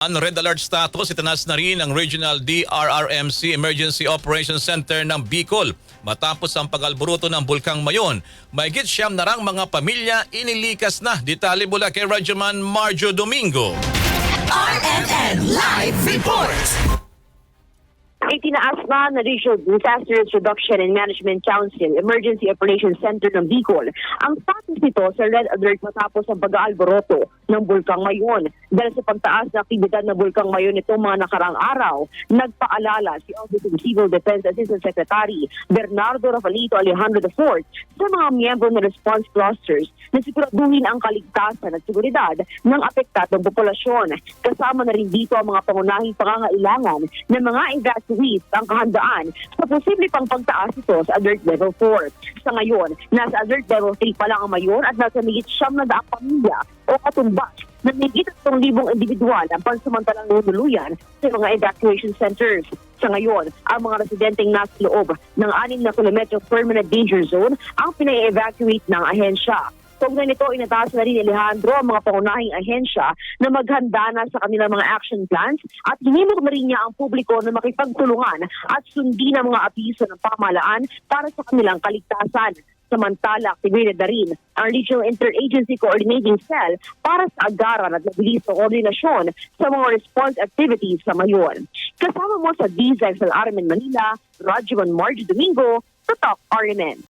Red alert status, itinaas na rin ang Regional DRRMC Emergency Operations Center ng Bicol. Matapos ang pag-alboruto ng Bulkang Mayon, mahigit 9 na rang mga pamilya inilikas na. Detalye mula kay Radyoman Marjo Domingo. RMN Live Report! Itinaas na ng Regional Disasters Reduction and Management Council Emergency Operations Center ng Bicol ang status nito sa red alert matapos ang pag-aalboroto ng Bulkang Mayon. Dahil sa pagtaas ng aktibidad ng Bulkang Mayon itong mga nakarang araw, nagpaalala si Office of Civil Defense Assistant Secretary Bernardo Rafaelito Alejandro IV sa mga miyembro ng response clusters na siguraduhin ang kaligtasan at seguridad ng apektadong populasyon. Kasama na rin dito ang mga pangunahing pangangailangan ng mga evacuees ang kahandaan sa posible pang pagtaas ito sa Alert Level 4. Sa ngayon, nasa Alert Level 3 pa lang ang Mayon at nasa migit 900 pamilya o katumbas na migit 3,000 individual ang pansamantalang nunuluyan sa mga evacuation centers. Sa ngayon, ang mga residenteng nasa loob ng 6 na kilometro permanent danger zone ang pinai-evacuate ng ahensya. Kaugnay nito, inataas na rin ni Alejandro ang mga pangunahing ahensya na maghanda na sa kanilang mga action plans at hinimok na rin niya ang publiko na makipagtulungan at sundin ang mga abiso ng pamahalaan para sa kanilang kaligtasan. Samantala, activated na rin ang Regional Interagency Coordinating Cell para sa agaran at mabilis na koordinasyon sa mga response activities sa Mayon. Kasama mo sa DZXL RMN Manila, Radyoman Marjo Domingo, Tatak RMN.